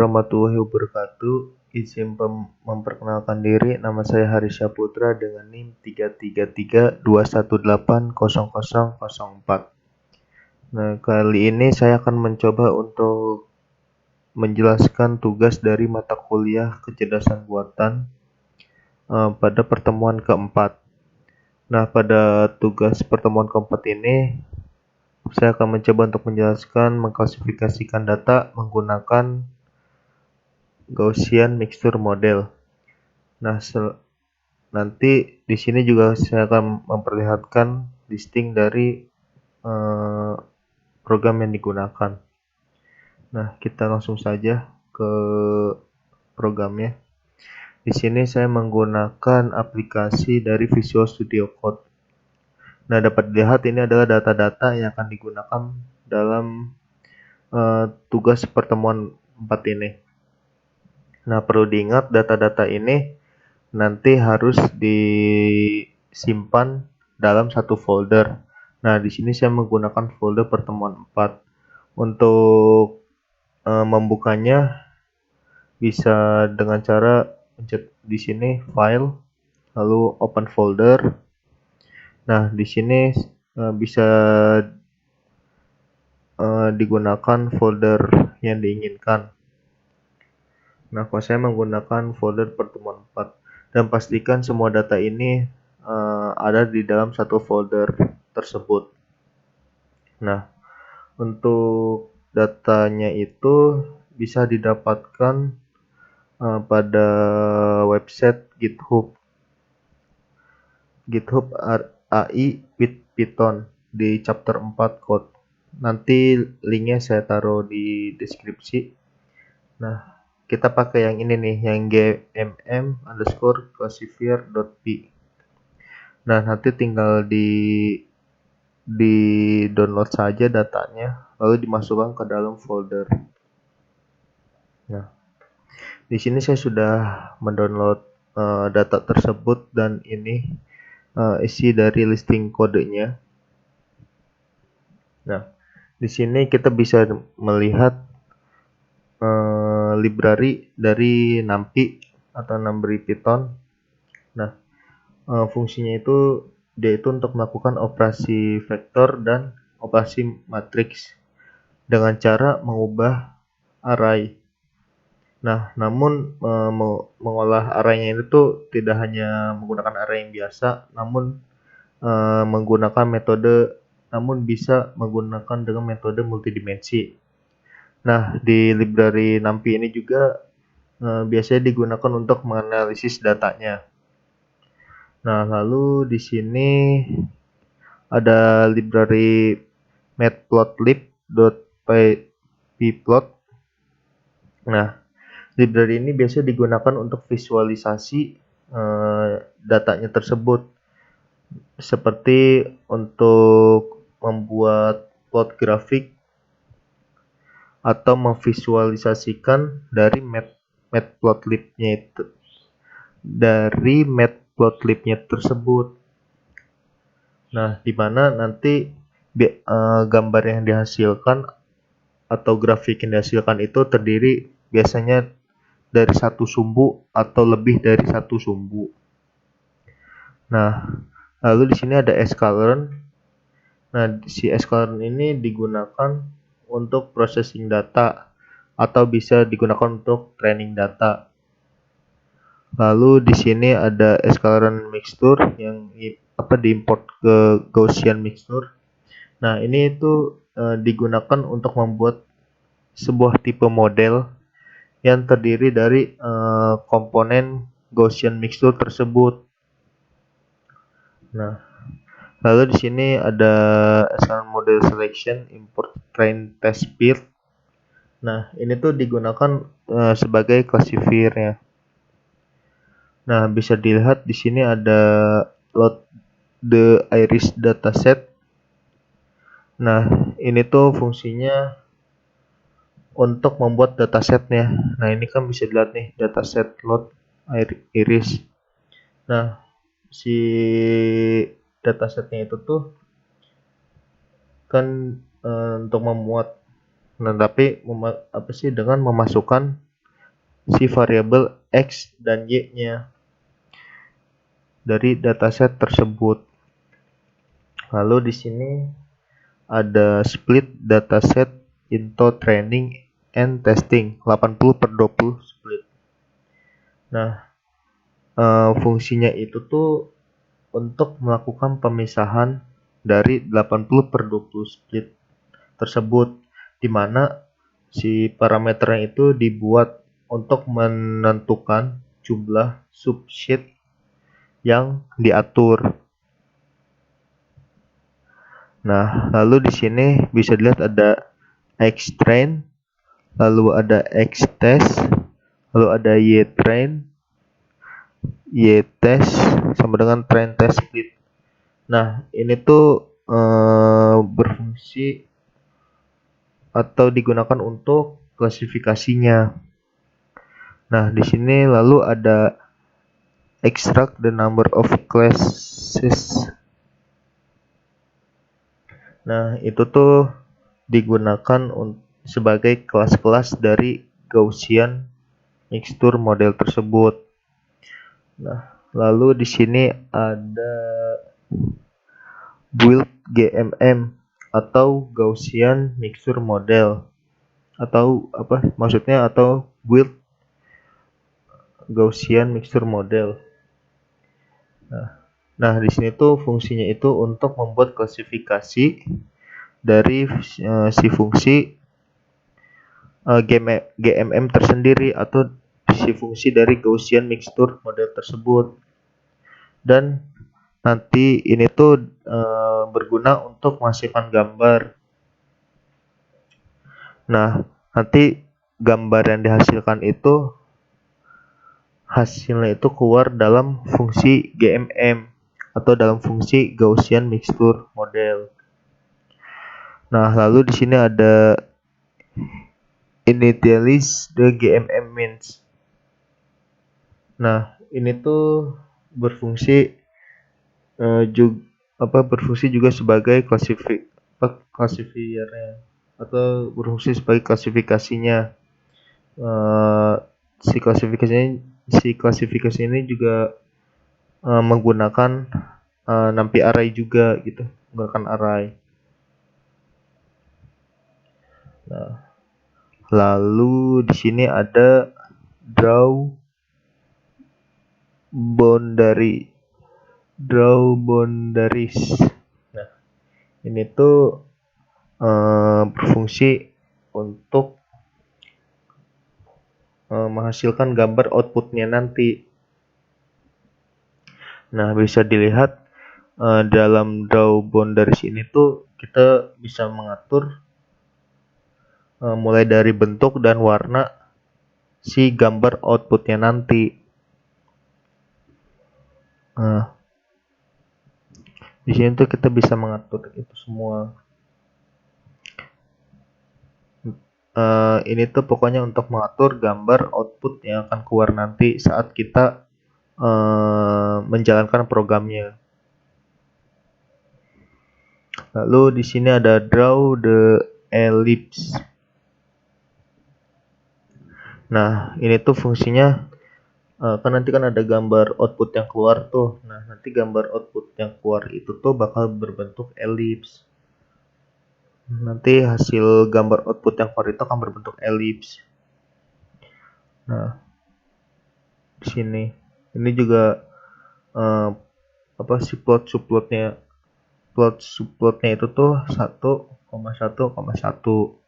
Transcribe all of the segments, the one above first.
Warahmatullahi wabarakatuh. Izin memperkenalkan diri, nama saya Haris Syaputra dengan NIM 33321800004. Nah, kali ini saya akan mencoba untuk menjelaskan tugas dari mata kuliah kecerdasan buatan pada pertemuan keempat. Nah, pada tugas pertemuan keempat ini, saya akan mencoba untuk menjelaskan mengklasifikasikan data menggunakan Gaussian Mixture Model. Nah, nanti di sini juga saya akan memperlihatkan listing dari program yang digunakan. Nah, kita langsung saja ke programnya. Di sini saya menggunakan aplikasi dari Visual Studio Code. Nah, dapat dilihat ini adalah data-data yang akan digunakan dalam tugas pertemuan 4 ini. Nah, perlu diingat data-data ini nanti harus disimpan dalam satu folder. Nah, di sini saya menggunakan folder pertemuan 4. Untuk membukanya bisa dengan cara pencet di sini file, lalu open folder. Nah, di sini bisa digunakan folder yang diinginkan. Nah, kalau saya menggunakan folder pertemuan 4 dan pastikan semua data ini ada di dalam satu folder tersebut. Nah, untuk datanya itu bisa didapatkan pada website GitHub AI with Python di chapter 4 code. Nanti linknya saya taruh di deskripsi. Nah, kita pakai yang ini nih, yang gmm_classifier.py. Nah, nanti tinggal di download saja datanya, lalu dimasukkan ke dalam folder. Nah, di sini saya sudah mendownload data tersebut dan ini isi dari listing kodenya. Nah, di sini kita bisa melihat library dari NumPy atau Number Python. Nah, fungsinya itu dia itu untuk melakukan operasi vektor dan operasi matriks dengan cara mengubah array. Nah, namun mengolah arraynya itu tidak hanya menggunakan array yang biasa, namun bisa menggunakan dengan metode multidimensi. Nah, di library NumPy ini juga biasanya digunakan untuk menganalisis datanya. Nah, lalu di sini ada library matplotlib.pyplot. Nah, library ini biasanya digunakan untuk visualisasi datanya tersebut, seperti untuk membuat plot grafik atau memvisualisasikan dari matplotlibnya tersebut. Nah, di mana nanti gambar yang dihasilkan atau grafik yang dihasilkan itu terdiri biasanya dari satu sumbu atau lebih dari satu sumbu. Nah, lalu di sini ada sklearn. Nah, si sklearn ini digunakan untuk processing data atau bisa digunakan untuk training data. Lalu di sini ada sklearn mixture yang diimport ke Gaussian mixture. Nah, ini itu digunakan untuk membuat sebuah tipe model yang terdiri dari komponen Gaussian mixture tersebut. Nah, lalu di sini ada sklearn model selection import train test field. Nah, ini tuh digunakan sebagai classifiernya. Nah, bisa dilihat di sini ada load the iris dataset. Nah, ini tuh fungsinya untuk membuat datasetnya. Nah, ini kan bisa dilihat nih dataset load iris. Nah, si datasetnya itu tuh kan untuk memuat. Nah, tapi dengan memasukkan si variabel X dan Y-nya dari dataset tersebut. Lalu di sini ada split dataset into training and testing 80/20 split. Nah, fungsinya itu tuh untuk melakukan pemisahan dari 80/20 split tersebut, di mana si parameternya itu dibuat untuk menentukan jumlah subsheet yang diatur. Nah, lalu di sini bisa dilihat ada X-train, lalu ada X-test, lalu ada Y-train, Y-test, sama dengan train test split. Nah, ini tuh berfungsi atau digunakan untuk klasifikasinya. Nah, di sini lalu ada extract the number of classes. Nah, itu tuh digunakan sebagai kelas-kelas dari Gaussian mixture model tersebut. Nah, lalu di sini ada build GMM atau Gaussian mixture model, atau apa maksudnya, atau build Gaussian mixture model. Nah, di sini tuh fungsinya itu untuk membuat klasifikasi dari si fungsi GMM tersendiri atau si fungsi dari Gaussian mixture model tersebut. Dan nanti ini tuh berguna untuk menghasilkan gambar. Nah, nanti gambar yang dihasilkan itu hasilnya itu keluar dalam fungsi GMM atau dalam fungsi Gaussian mixture model. Nah, lalu di sini ada initialize the GMM means. Nah, ini tuh berfungsi juga sebagai klasifiernya atau berfungsi sebagai klasifikasinya. Si klasifikasi ini juga menggunakan NumPy array juga gitu, menggunakan array. Nah, lalu di sini ada draw boundaries. Nah, ini tuh berfungsi untuk menghasilkan gambar outputnya nanti. Nah, bisa dilihat dalam draw boundaries ini tuh kita bisa mengatur mulai dari bentuk dan warna si gambar outputnya nanti. Nah, di sini tuh kita bisa mengatur itu semua. Ini tuh pokoknya untuk mengatur gambar output yang akan keluar nanti saat kita menjalankan programnya. Lalu di sini ada draw the ellipse. Nah, ini tuh fungsinya kan nanti kan ada gambar output yang keluar tuh. Nah, nanti gambar output yang keluar itu tuh bakal berbentuk ellipse. Nanti hasil gambar output yang keluar itu akan berbentuk ellipse. Nah, di sini ini juga si plot subplotnya itu tuh 1,1,1.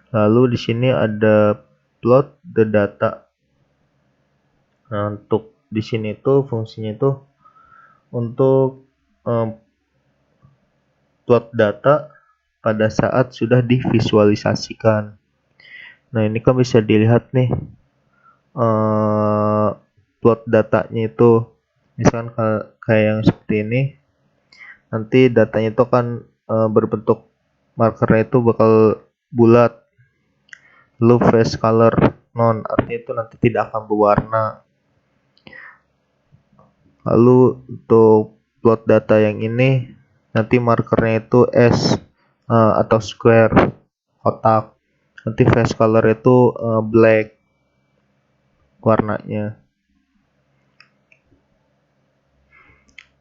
Lalu di sini ada plot the data. Nah, untuk di sini tuh fungsinya itu untuk plot data pada saat sudah divisualisasikan. Nah, ini kan bisa dilihat nih plot datanya itu, misalkan kayak yang seperti ini. Nanti datanya itu kan berbentuk markernya itu bakal bulat. Lalu face color non, artinya itu nanti tidak akan berwarna. Lalu untuk plot data yang ini nanti markernya itu S atau square, kotak. Nanti face color itu black warnanya.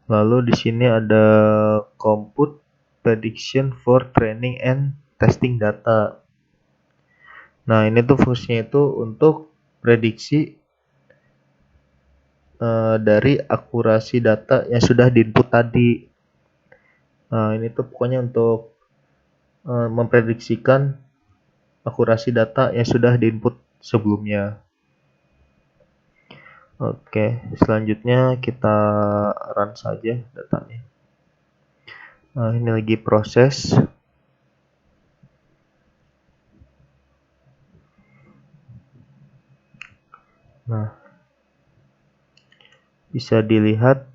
Lalu di sini ada compute prediction for training and testing data. Nah, ini tuh fungsinya itu untuk prediksi dari akurasi data yang sudah diinput tadi. Nah, ini tuh pokoknya untuk memprediksikan akurasi data yang sudah diinput sebelumnya. Oke, selanjutnya kita run saja datanya. Nah, ini lagi proses. Nah, bisa dilihat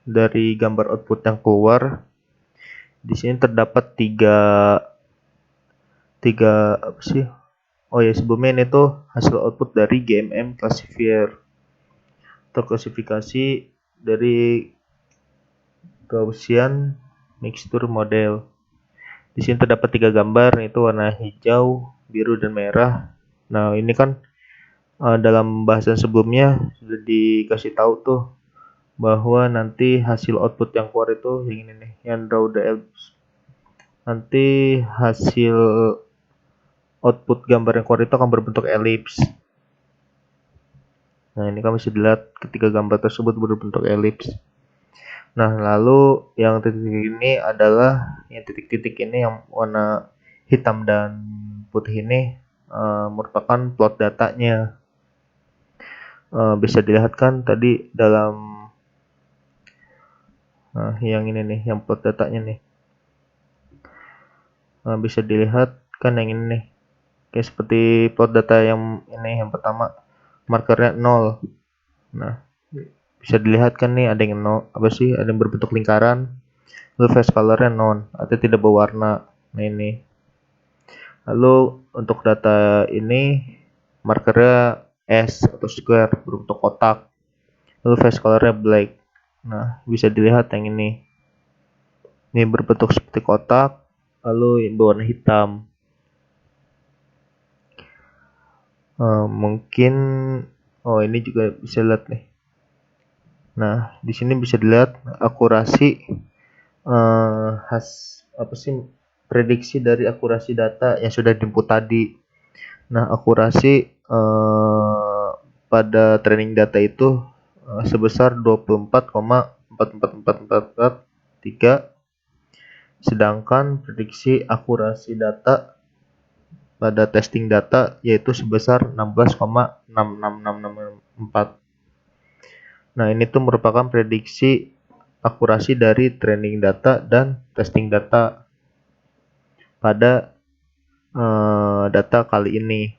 dari gambar output yang keluar. Di sini terdapat tiga apa sih? Oh ya, sebelumnya ini tuh hasil output dari GMM classifier atau klasifikasi dari Gaussian mixture model. Di sini terdapat tiga gambar, yaitu warna hijau, biru, dan merah. Nah, ini kan dalam bahasan sebelumnya sudah dikasih tahu tuh bahwa nanti hasil output yang keluar itu yang ini nih, yang draw the ellipse. Nanti hasil output gambar yang keluar itu akan berbentuk elips. Nah, ini kan bisa dilihat ketika gambar tersebut berbentuk elips. Nah, lalu yang titik ini adalah yang titik-titik ini yang warna hitam dan putih ini merupakan plot datanya. Bisa dilihat kan tadi dalam yang ini nih, yang plot datanya nih. Bisa dilihat kan yang ini nih. Kayak seperti plot data yang ini, yang pertama markernya 0. Nah, bisa dilihat kan nih ada yang ada yang berbentuk lingkaran, lalu face colornya non atau tidak berwarna. Nah, ini. Lalu untuk data ini markernya S atau square berbentuk kotak, lalu face colornya black. Nah, bisa dilihat yang ini berbentuk seperti kotak, lalu berwarna hitam. Mungkin ini juga bisa lihat nih. Nah, di sini bisa dilihat akurasi prediksi dari akurasi data yang sudah diinput tadi. Nah, akurasi pada training data itu sebesar 24,44443, sedangkan prediksi akurasi data pada testing data yaitu sebesar 16,66664. Nah, ini tuh merupakan prediksi akurasi dari training data dan testing data pada data kali ini.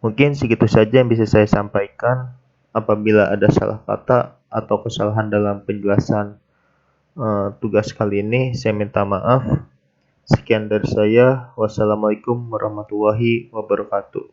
Mungkin segitu saja yang bisa saya sampaikan. Apabila ada salah kata atau kesalahan dalam penjelasan tugas kali ini, saya minta maaf. Sekian dari saya. Wassalamualaikum warahmatullahi wabarakatuh.